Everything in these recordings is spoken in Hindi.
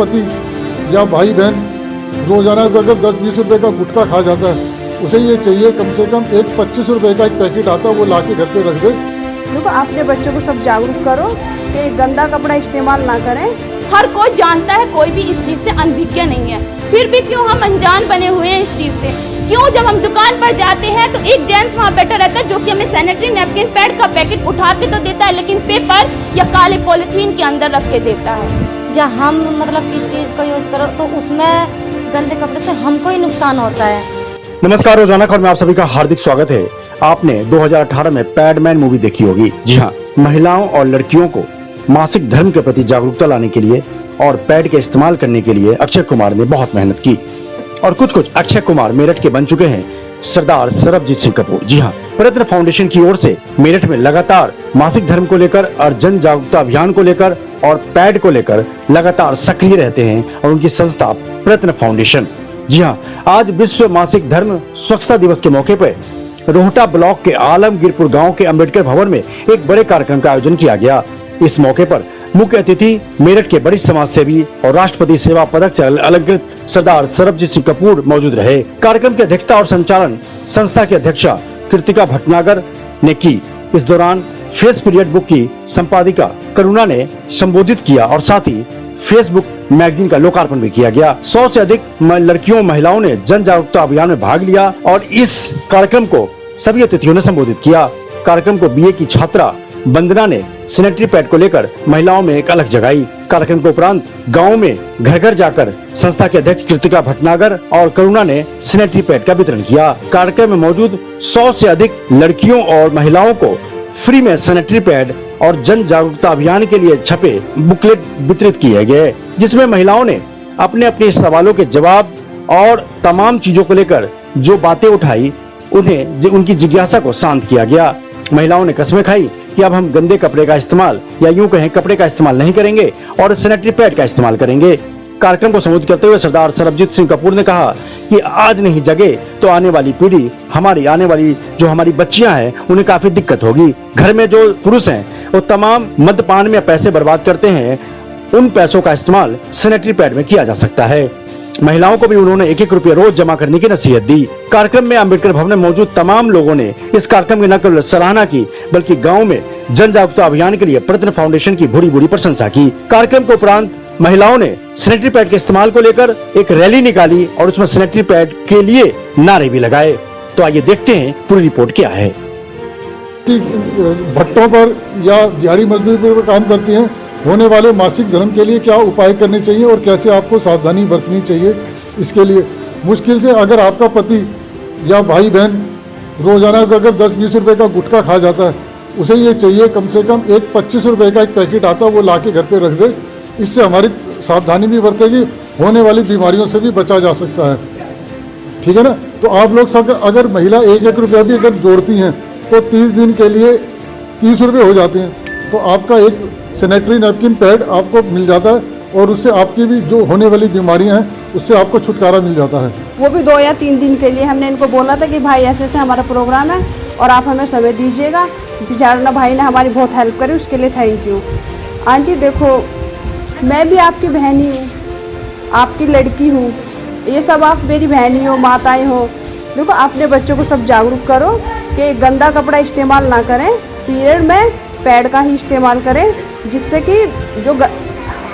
पति या भाई बहन रोजाना अगर 10-20 रुपए का गुटखा खा जाता है, उसे ये चाहिए कम से कम एक 25 रुपए का एक पैकेट आता है, वो ला के घर पे रख दे। देखो अपने बच्चों को सब जागरूक करो कि गंदा कपड़ा इस्तेमाल ना करें। हर कोई जानता है, कोई भी इस चीज से अनभिज्ञ नहीं है, फिर भी क्यों हम अनजान बने हुए हैं इस चीज से? क्यों जब हम दुकान पर जाते हैं तो एक जेंट्स वहाँ बैठा रहता है जो कि हमें सैनिटरी नैपकिन पैड का पैकेट उठा के तो देता है, लेकिन पेपर या काले पॉलिथीन के अंदर रख के देता है। या हम मतलब किस चीज़ को यूज करो तो उसमें गंदे कपड़े से हमको ही नुकसान होता है। नमस्कार, रोजाना खबर में आप सभी का हार्दिक स्वागत है। आपने 2018 में पैडमैन मूवी देखी होगी। जी हाँ, महिलाओं और लड़कियों को मासिक धर्म के प्रति जागरूकता लाने के लिए और पैड के इस्तेमाल करने के लिए अक्षय कुमार ने बहुत मेहनत की और कुछ अक्षय कुमार मेरठ के बन चुके हैं सरदार सरबजीत सिंह कपूर। जी हाँ, प्रयत्न फाउंडेशन की ओर से मेरठ में लगातार मासिक धर्म को लेकर और जन जागरूकता अभियान को लेकर और पैड को लेकर लगातार सक्रिय रहते हैं और उनकी संस्था प्रयत्न फाउंडेशन। जी हाँ, आज विश्व मासिक धर्म स्वच्छता दिवस के मौके पर रोहटा ब्लॉक के आलमगीरपुर गांव के अंबेडकर भवन में एक बड़े कार्यक्रम का आयोजन किया गया। इस मौके पर मुख्य अतिथि मेरठ के वरिष्ठ समाज सेवी और राष्ट्रपति सेवा पदक से अलंकृत सरदार सरबजीत सिंह कपूर मौजूद रहे। कार्यक्रम की अध्यक्षता और संचालन संस्था की अध्यक्षा कृतिका भटनागर ने की। इस दौरान फेस पीरियड बुक की संपादिका करुणा ने संबोधित किया और साथ ही फेसबुक मैगजीन का लोकार्पण भी किया गया। 100 से अधिक लड़कियों महिलाओं ने जन जागरूकता अभियान में भाग लिया और इस कार्यक्रम को सभी अतिथियों ने संबोधित किया। कार्यक्रम को बीए की छात्रा वंदना ने सैनिटरी पैड को लेकर महिलाओं में एक अलग जगाई। कार्यक्रम के उपरांत गांव में घर घर जाकर संस्था के अध्यक्ष कृतिका भटनागर और करुणा ने सैनिटरी पैड का वितरण किया। कार्यक्रम में मौजूद 100 से अधिक लड़कियों और महिलाओं को फ्री में सैनिटरी पैड और जन जागरूकता अभियान के लिए छपे बुकलेट वितरित किए गए, जिसमें महिलाओं ने अपने अपने सवालों के जवाब और तमाम चीजों को लेकर जो बातें उठाई उन्हें उनकी जिज्ञासा को शांत किया गया। महिलाओं ने कसमें खाई कि अब हम गंदे कपड़े का इस्तेमाल या यूं कहें कपड़े का इस्तेमाल नहीं करेंगे और सैनिटरी पैड का इस्तेमाल करेंगे। कार्यक्रम को संबोधित करते हुए सरदार सरबजीत सिंह कपूर ने कहा कि आज नहीं जगे तो आने वाली पीढ़ी, हमारी आने वाली जो हमारी बच्चियां हैं, उन्हें काफी दिक्कत होगी। घर में जो पुरुष हैं वो तमाम मद्यपान में पैसे बर्बाद करते हैं, उन पैसों का इस्तेमाल सैनिटरी पैड में किया जा सकता है। महिलाओं को भी उन्होंने 1-1 रुपया रोज जमा करने की नसीहत दी। कार्यक्रम में अंबेडकर भवन में मौजूद तमाम लोगों ने इस कार्यक्रम की न केवल सराहना की बल्कि गांव में जन जागरूकता अभियान के लिए प्रयत्न फाउंडेशन की भूरी प्रशंसा की। कार्यक्रम के उपरांत महिलाओं ने सैनिटरी पैड के इस्तेमाल को लेकर एक रैली निकाली और उसमें सैनिटरी पैड के लिए नारे भी लगाए। तो आइए देखते हैं पूरी रिपोर्ट क्या है। भट्टों पर या दिहाड़ी मजदूरी पर काम करती हैं, होने वाले मासिक धर्म के लिए क्या उपाय करने चाहिए और कैसे आपको सावधानी बरतनी चाहिए। इसके लिए मुश्किल से अगर आपका पति या भाई बहन रोजाना अगर 10-20 रुपए का गुटखा खा जाता है, उसे ये चाहिए कम से कम एक 25 रुपए का एक पैकेट आता है, वो ला के घर पे रख दे। इससे हमारी सावधानी भी बरतेगी, होने वाली बीमारियों से भी बचा जा सकता है। ठीक है ना। तो आप लोग सब अगर महिला 1-1 रुपया भी अगर जोड़ती हैं तो 30 दिन के लिए 30 रुपये हो जाते हैं। तो आपका एक सैनिटरी नैपकिन पैड आपको मिल जाता है और उससे आपकी भी जो होने वाली बीमारियां हैं उससे आपको छुटकारा मिल जाता है। वो भी 2 या 3 दिन के लिए हमने इनको बोला था कि भाई ऐसे ऐसे हमारा प्रोग्राम है और आप हमें समय दीजिएगा। बेचारा भाई ने हमारी बहुत हेल्प करी, उसके लिए थैंक यू। आंटी देखो, मैं भी आपकी बहन ही हूँ, आपकी लड़की हूँ, ये सब आप मेरी बहनी हो, माताएँ हो। देखो अपने बच्चों को सब जागरूक करो कि गंदा कपड़ा इस्तेमाल ना करें, पीरियड में पैड का ही इस्तेमाल करें, जिससे कि जो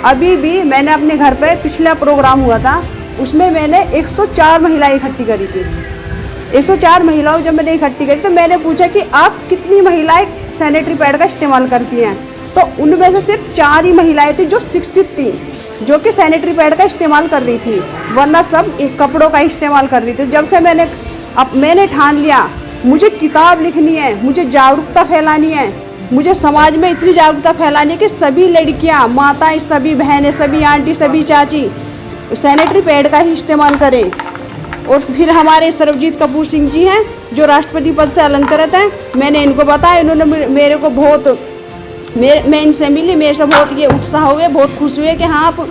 अभी भी मैंने अपने घर पे पिछला प्रोग्राम हुआ था उसमें मैंने 104 महिलाएं इकट्ठी करी थी। 104 महिलाओं जब मैंने इकट्ठी करी तो मैंने पूछा कि आप कितनी महिलाएं सैनिटरी पैड का इस्तेमाल करती हैं, तो उनमें से सिर्फ 4 ही महिलाएं थी जो शिक्षित थी, जो कि सैनिटरी पैड का इस्तेमाल कर रही थी, वरना सब कपड़ों का इस्तेमाल कर रही थी। जब से मैंने ठान लिया मुझे किताब लिखनी है, मुझे जागरूकता फैलानी है, मुझे समाज में इतनी जागरूकता फैलानी है कि सभी लड़कियां, माताएं, सभी बहनें, सभी आंटी, सभी चाची सैनिटरी पैड का ही इस्तेमाल करें। और फिर हमारे सरबजीत कपूर सिंह जी हैं जो राष्ट्रपति पद से अलंकृत हैं, मैंने इनको बताया, इन्होंने मेरे को बहुत, मैं इनसे मिली, मेरे से बहुत ये उत्साह हुए, बहुत खुश हुए कि हाँ आप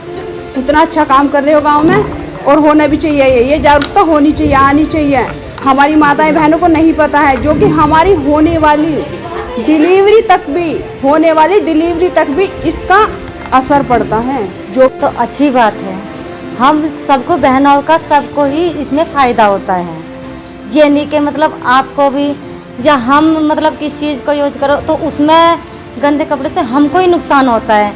इतना अच्छा काम कर रहे हो गाँव में और होना भी चाहिए। ये जागरूकता होनी चाहिए, आनी चाहिए। हमारी माताएं बहनों को नहीं पता है, जो कि हमारी होने वाली डिलीवरी तक भी इसका असर पड़ता है। जो तो अच्छी बात है। हम सबको, बहनों का सबको ही इसमें फ़ायदा होता है। ये नहीं कि मतलब आपको भी या हम मतलब किस चीज़ को यूज करो तो उसमें गंदे कपड़े से हमको ही नुकसान होता है।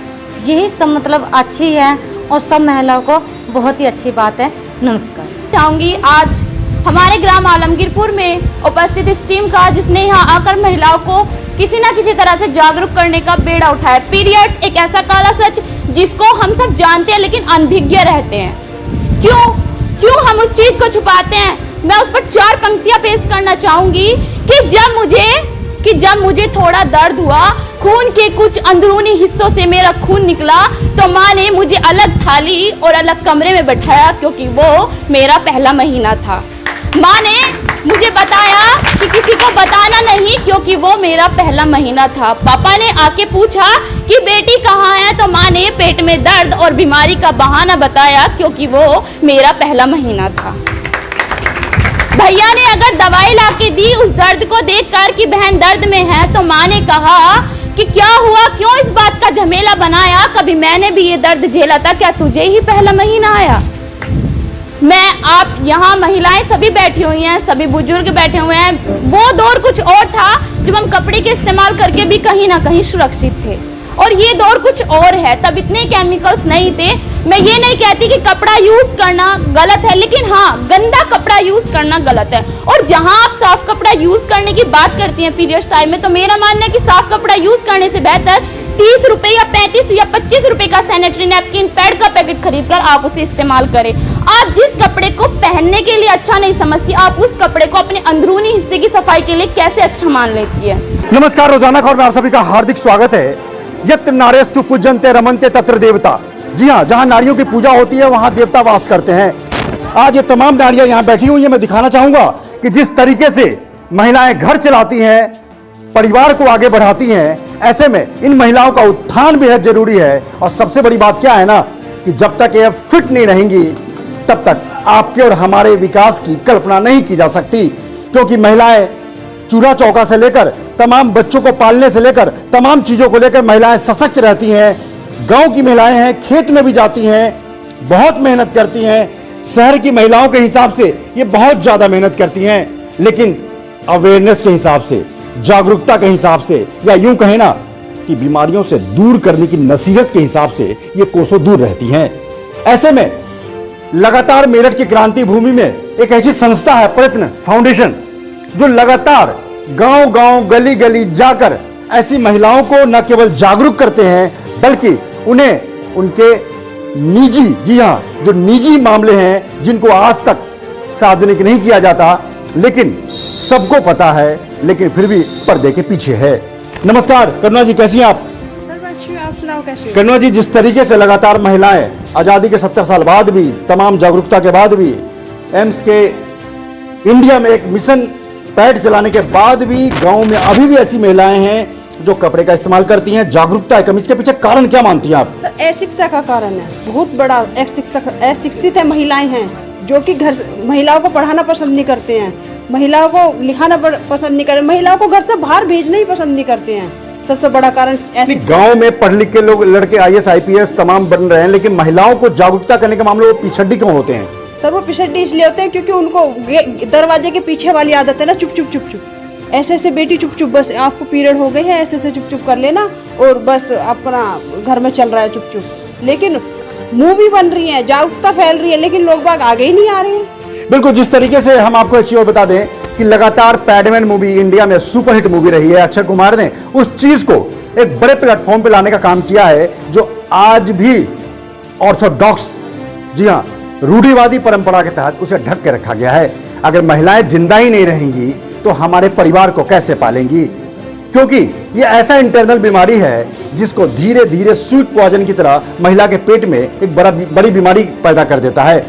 यही सब मतलब अच्छी है और सब महिलाओं को बहुत ही अच्छी बात है। नमस्कार। चाहूँगी आज हमारे ग्राम आलमगीरपुर में उपस्थित इस टीम का, जिसने यहाँ आकर महिलाओं को किसी न किसी तरह से जागरूक करने का बेड़ा उठाया। पीरियड्स एक ऐसा काला सच जिसको हम सब जानते हैं लेकिन अनभिज्ञ रहते हैं। क्यों हम उस चीज को छुपाते हैं? मैं उस पर 4 पंक्तियां पेश करना चाहूंगी कि जब मुझे थोड़ा दर्द हुआ, खून के कुछ अंदरूनी हिस्सों से मेरा खून निकला, तो माँ ने मुझे अलग थाली और अलग कमरे में बैठाया क्योंकि वो मेरा पहला महीना था। माँ ने मुझे बताया कि किसी को बताना नहीं क्योंकि वो मेरा पहला महीना था। पापा ने आके पूछा कि बेटी कहाँ है, तो माँ ने पेट में दर्द और बीमारी का बहाना बताया क्योंकि वो मेरा पहला महीना था। भैया ने अगर दवाई लाके दी उस दर्द को देखकर कि बहन दर्द में है, तो माँ ने कहा कि क्या हुआ, क्यों इस बात का झमेला बनाया, कभी मैंने भी ये दर्द झेला था, क्या तुझे ही पहला महीना आया? आप यहाँ महिलाएं सभी बैठी हुई हैं, सभी बुजुर्ग बैठे हुए हैं। वो दौर कुछ और था जब हम कपड़े के इस्तेमाल करके भी कहीं ना कहीं सुरक्षित थे, और ये दौर कुछ और है। तब इतने केमिकल्स नहीं थे। मैं ये नहीं कहती कि कपड़ा यूज करना गलत है, लेकिन हाँ, गंदा कपड़ा यूज करना गलत है। और जहाँ आप साफ कपड़ा यूज करने की बात करती हैं पीरियड्स टाइम में, तो मेरा मानना है कि साफ कपड़ा यूज करने से बेहतर 30 रुपए या 35 या 25 रुपए का सैनिटरी नैपकिन पैड का पैकेट खरीदकर आप उसे इस्तेमाल करें। आप जिस कपड़े को पहनने के लिए अच्छा नहीं समझती, आप उस कपड़े को अपने अंदरूनी हिस्से की सफाई के लिए कैसे अच्छा मान लेती है। नमस्कार, रोजाना खबर में आप सभी का हार्दिक स्वागत है। यत्र नारेस्तु पूज्यन्ते रमन्ते तत्र देवता। जी हाँ, जहाँ नारियों की पूजा होती है वहाँ देवता वास करते हैं। आज ये तमाम नारियां यहाँ बैठी हुई हैं। मैं दिखाना चाहूंगा कि जिस तरीके से महिलाएं घर चलाती हैं, परिवार को आगे बढ़ाती हैं, ऐसे में इन महिलाओं का उत्थान बेहद जरूरी है। और सबसे बड़ी बात क्या है ना, कि जब तक ये फिट नहीं रहेंगी तब तक आपके और हमारे विकास की कल्पना नहीं की जा सकती। क्योंकि महिलाएं चूल्हा चौका से लेकर तमाम बच्चों को पालने से लेकर तमाम चीजों को लेकर महिलाएं सशक्त रहती हैं। गांव की महिलाएं हैं, खेत में भी जाती हैं, बहुत मेहनत करती हैं। शहर की महिलाओं के हिसाब से ये बहुत ज्यादा मेहनत करती हैं, लेकिन अवेयरनेस के हिसाब से, जागरूकता के हिसाब से, या यूं कहें ना कि बीमारियों से दूर करने की नसीहत के हिसाब से ये कोसों दूर रहती हैं। ऐसे में लगातार मेरठ की क्रांति भूमि में एक ऐसी संस्था है, प्रयत्न फाउंडेशन, जो लगातार गांव गांव गली गली जाकर ऐसी महिलाओं को न केवल जागरूक करते हैं, बल्कि उन्हें उनके निजी, जी हाँ, जो निजी मामले हैं जिनको आज तक सार्वजनिक नहीं किया जाता, लेकिन सबको पता है, लेकिन फिर भी पर्दे के पीछे है। नमस्कार करुणा जी, कैसी हैं आप? सर अच्छी, आप सुनाओ कैसे हो? करुणा जी, जिस तरीके से लगातार महिलाएं आजादी के 70 साल बाद भी, तमाम जागरूकता के बाद भी, एम्स के इंडिया में एक मिशन पैड चलाने के बाद भी गांव में अभी भी ऐसी महिलाएं हैं जो कपड़े का इस्तेमाल करती हैं, जागरूकता है कम। इसके पीछे कारण क्या मानती हैं आप? सर अशिक्षा का कारण है, बहुत बड़ा। अशिक्षित है महिलाएं हैं जो कि घर महिलाओं को पढ़ाना पसंद नहीं करते हैं, महिलाओं को लिखाना पसंद नहीं करते, महिलाओं को घर से बाहर भेजना ही पसंद नहीं करते हैं। सबसे बड़ा कारण गांव में पढ़ लिख के लोग, लड़के IAS IPS तमाम बन रहे हैं, लेकिन महिलाओं को जागरूकता करने के मामले में पिछड़ी क्यों होते हैं? सर वो पिछड़े इसलिए होते हैं क्योंकि उनको दरवाजे के पीछे वाली आदत है ना, चुप चुप चुप चुप, ऐसे ऐसे बेटी चुप चुप, बस आपको पीरियड हो गई है ऐसे ऐसे चुप चुप कर लेना और बस अपना घर में चल रहा है चुप चुप। लेकिन मूवी बन रही है, जागरूकता फैल रही है, लेकिन लोग बाग आगे ही नहीं आ रहे हैं। बिल्कुल, जिस तरीके से हम आपको एक चीज और बता दें कि लगातार पैडमैन मूवी इंडिया में सुपरहिट मूवी रही है। अक्षय कुमार ने उस चीज को एक बड़े प्लेटफॉर्म पे लाने का काम किया है, जो आज भी ऑर्थोडॉक्स, जी हाँ, रूढ़िवादी परंपरा के तहत उसे ढक के रखा गया है। अगर महिलाएं जिंदा ही नहीं रहेंगी तो हमारे परिवार को कैसे पालेंगी? क्योंकि ये ऐसा इंटरनल बीमारी है जिसको धीरे धीरे स्वीट पॉइजन की तरह महिला के पेट में एक बड़ी बीमारी पैदा कर देता है।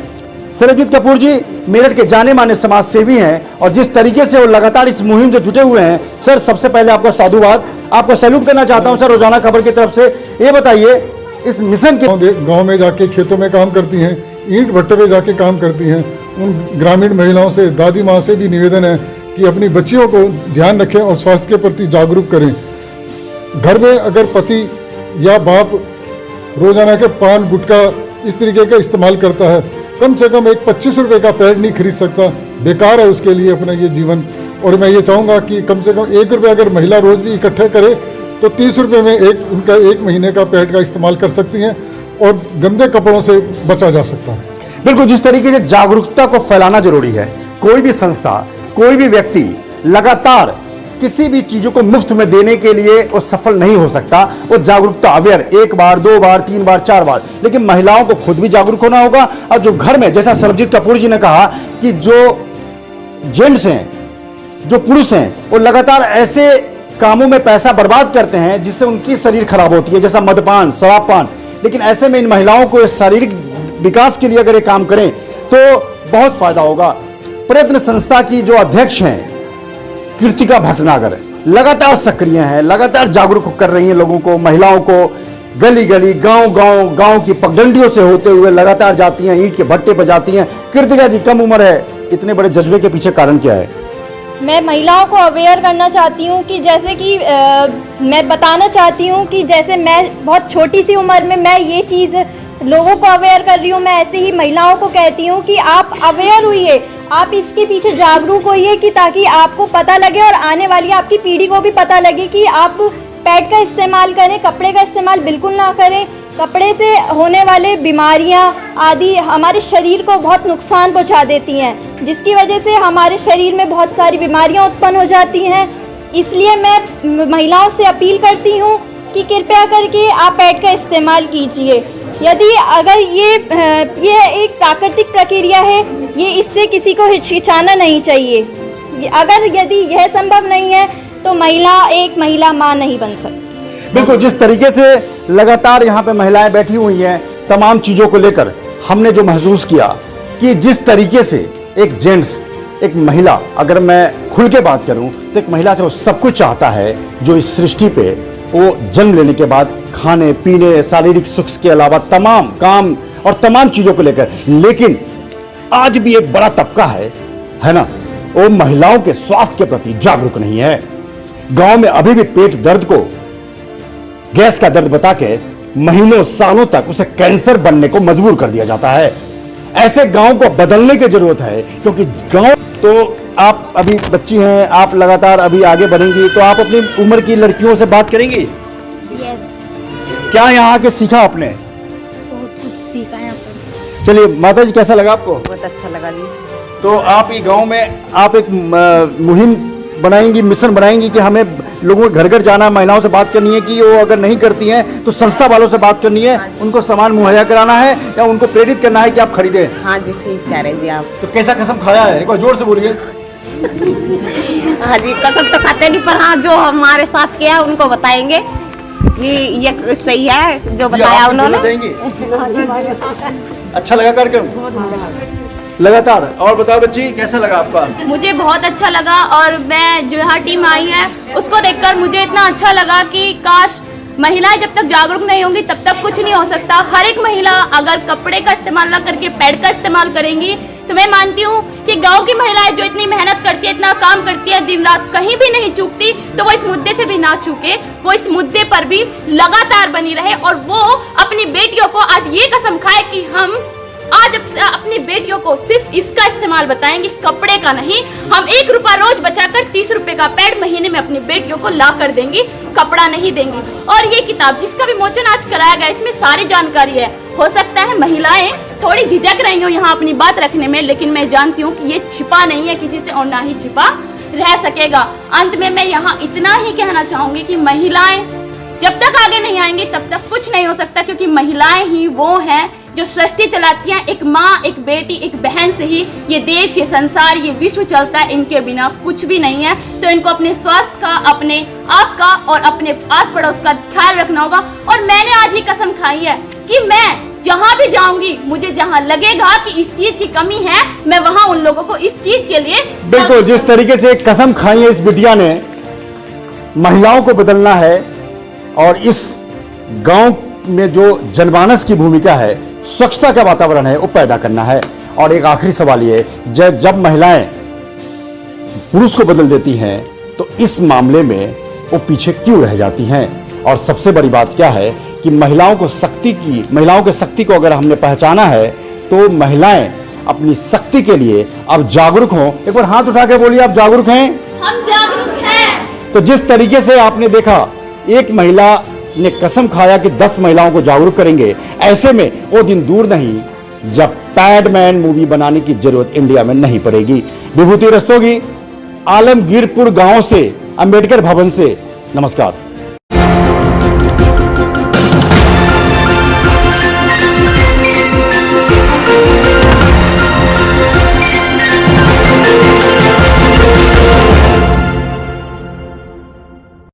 सरबजीत कपूर जी मेरठ के जाने माने समाज सेवी हैं, और जिस तरीके से वो लगातार इस मुहिम से जुटे हुए हैं, सर सबसे पहले आपको साधुवाद, आपको सैल्यूट करना चाहता हूं सर रोजाना खबर की तरफ से। ये बताइए, इस मिशन के गांव में जाके खेतों में काम करती हैं, ईंट भट्टे पे जाके काम करती हैं, उन ग्रामीण महिलाओं से, दादी माँ से भी निवेदन है कि अपनी बच्चियों को ध्यान रखें और स्वास्थ्य के प्रति जागरूक करें। घर में अगर पति या बाप रोजाना के पान गुटखा इस तरीके का इस्तेमाल करता है, कम से कम एक 25 रुपये का पैड नहीं खरीद सकता, बेकार है उसके लिए अपना ये जीवन। और मैं ये चाहूँगा कि कम से कम 1 रुपये अगर महिला रोज भी इकट्ठे करे तो 30 रुपये में उनका 1 महीने का पैड का इस्तेमाल कर सकती हैं और गंदे कपड़ों से बचा जा सकता है। बिल्कुल, जिस तरीके से जागरूकता को फैलाना जरूरी है, कोई भी संस्था, कोई भी व्यक्ति लगातार किसी भी चीजों को मुफ्त में देने के लिए वो सफल नहीं हो सकता। वो जागरूकता अवेयर 1 बार 2 बार 3 बार 4 बार, लेकिन महिलाओं को खुद भी जागरूक होना होगा। और जो घर में, जैसा सरबजीत कपूर जी ने कहा कि जो जेंट्स हैं, जो पुरुष हैं, वो लगातार ऐसे कामों में पैसा बर्बाद करते हैं जिससे उनकी शरीर खराब होती है, जैसा मदपान, शराबपान। लेकिन ऐसे में इन महिलाओं को शारीरिक विकास के लिए अगर ये काम करें तो बहुत फायदा होगा। प्रयत्न संस्था की जो अध्यक्ष हैं कृतिका भटनागर लगातार सक्रिय हैं, लगातार जागरूक कर रही हैं लोगों को, महिलाओं को। गली गली, गांव की पगडंडियों से होते हुए लगातार जाती हैं, ईंट के भट्टे पर जाती हैं। कृतिका जी, कम उम्र है, इतने बड़े जज्बे के पीछे कारण क्या है? मैं महिलाओं को अवेयर करना चाहती हूँ कि जैसे कि मैं बताना चाहती हूँ कि जैसे मैं बहुत छोटी सी उम्र में मैं ये चीज़ लोगों को अवेयर कर रही हूँ, मैं ऐसे ही महिलाओं को कहती हूँ कि आप अवेयर हुइए, आप इसके पीछे जागरूक होइए कि ताकि आपको पता लगे और आने वाली आपकी पीढ़ी को भी पता लगे कि आप पैड का इस्तेमाल करें, कपड़े का इस्तेमाल बिल्कुल ना करें। कपड़े से होने वाले बीमारियां आदि हमारे शरीर को बहुत नुकसान पहुंचा देती हैं, जिसकी वजह से हमारे शरीर में बहुत सारी बीमारियां उत्पन्न हो जाती हैं। इसलिए मैं महिलाओं से अपील करती हूं कि कृपया करके आप पैड का इस्तेमाल कीजिए। यदि अगर ये एक प्राकृतिक प्रक्रिया है, ये इससे किसी को हिचकिचाना नहीं चाहिए। अगर यदि यह संभव नहीं है तो एक महिला माँ नहीं बन सकती। बिल्कुल, जिस तरीके से लगातार यहाँ पे महिलाएं बैठी हुई हैं तमाम चीजों को लेकर, हमने जो महसूस किया कि जिस तरीके से एक जेंट्स, एक महिला, अगर मैं खुल के बात करूं तो एक महिला से वो सब कुछ चाहता है जो इस सृष्टि पे वो जन्म लेने के बाद खाने पीने, शारीरिक सुख के अलावा तमाम काम और तमाम चीजों को लेकर। लेकिन आज भी एक बड़ा तबका है ना, वो महिलाओं के स्वास्थ्य के प्रति जागरूक नहीं है। गांव में अभी भी पेट दर्द को गैस का दर्द बता के महीनों सालों तक उसे कैंसर बनने को मजबूर कर दिया जाता है। ऐसे गांव को बदलने की जरूरत है, क्योंकि गांव तो आप अभी बच्ची हैं, आप लगातार अभी आगे बढ़ेंगी, तो आप अपनी उम्र की लड़कियों से बात करेंगी। यस, क्या यहाँ के सीखा आपने? बहुत कुछ सीखा है यहाँ पर। चलिए माता जी, कैसा लगा आपको? बहुत अच्छा लगा जी। तो आप ये गांव में आप एक मुहिम बनाएंगी, मिशन बनाएंगी कि हमें लोगों के घर घर जाना, महिलाओं से बात करनी है कि वो अगर नहीं करती हैं तो संस्था वालों से बात करनी है, उनको सामान मुहैया कराना है या उनको प्रेरित करना है कि आप खरीदें। हाँ जी, ठीक कह रहे जी आप। तो कैसा कसम खाया है, एक बार जोर से बोलिए। हाँ जी, कसम तो खाते नहीं, पर हाँ जो हमारे साथ किया उनको बताएंगे कि ये सही है जो बताया उन्होंने। अच्छा लगा कार्यक्रम लगातार। और बताओ बच्ची, कैसा लगा आपका? मुझे बहुत अच्छा लगा, और मैं जो यहाँ टीम आई है उसको देखकर मुझे इतना अच्छा लगा कि काश महिलाएं जब तक जागरूक नहीं होंगी तब तक कुछ नहीं हो सकता। हर एक महिला अगर कपड़े का इस्तेमाल ना करके पैड का इस्तेमाल करेंगी तो मैं मानती हूँ कि गांव की महिलाएं जो इतनी मेहनत करती है, इतना काम करती है, दिन रात कहीं भी नहीं चूकती, तो वो इस मुद्दे से भी ना चूके, वो इस मुद्दे पर भी लगातार बनी रहे और वो अपनी बेटियों को आज ये कसम खाए कि हम आज अपनी बेटियों को सिर्फ इसका इस्तेमाल बताएंगे, कपड़े का नहीं। हम 1 रुपया रोज बचाकर 30 रुपए का पैड महीने में अपनी बेटियों को ला कर देंगी, कपड़ा नहीं देंगी। और ये किताब जिसका विमोचन आज कराया गया, इसमें सारी जानकारी है। हो सकता है महिलाएं थोड़ी झिझक रही हो यहाँ अपनी बात रखने में, लेकिन मैं जानती हूँ कि ये छिपा नहीं है किसी से और ना ही छिपा रह सकेगा। अंत में मैं यहाँ इतना ही कहना चाहूंगी कि महिलाएं जब तक आगे नहीं आएंगी तब तक कुछ नहीं हो सकता, क्योंकि महिलाएं ही वो हैं जो सृष्टि चलाती हैं। एक माँ, एक बेटी, एक बहन से ही ये देश, ये संसार, ये विश्व चलता है। इनके बिना कुछ भी नहीं है। तो इनको अपने स्वास्थ्य का, अपने आप का और अपने आस पड़ोस का ख्याल रखना होगा। और मैंने आज ही कसम खाई है कि मैं जहाँ भी जाऊंगी, मुझे जहाँ लगेगा कि इस चीज की कमी है, मैं वहाँ उन लोगों को इस चीज के लिए बिल्कुल, जिस तरीके से कसम खाई है इस बिटिया ने, महिलाओं को बदलना है और इस गांव में जो जनमानस की भूमिका है, स्वच्छता का वातावरण है, वो पैदा करना है। और एक आखिरी सवाल ये, जब महिलाएं पुरुष को बदल देती हैं तो इस मामले में वो पीछे क्यों रह जाती हैं? और सबसे बड़ी बात क्या है कि महिलाओं को शक्ति को अगर हमने पहचाना है तो महिलाएं अपनी शक्ति के लिए अब जागरूक हों। एक बार हाथ उठा के बोलिए, आप जागरूक हैं? हम जागरूक हैं। तो जिस तरीके से आपने देखा, एक महिला ने कसम खाया कि 10 महिलाओं को जागरूक करेंगे, ऐसे में वो दिन दूर नहीं जब पैडमैन मूवी बनाने की जरूरत इंडिया में नहीं पड़ेगी। विभूति रस्तोगी, आलमगीरपुर गांव से, अंबेडकर भवन से, नमस्कार।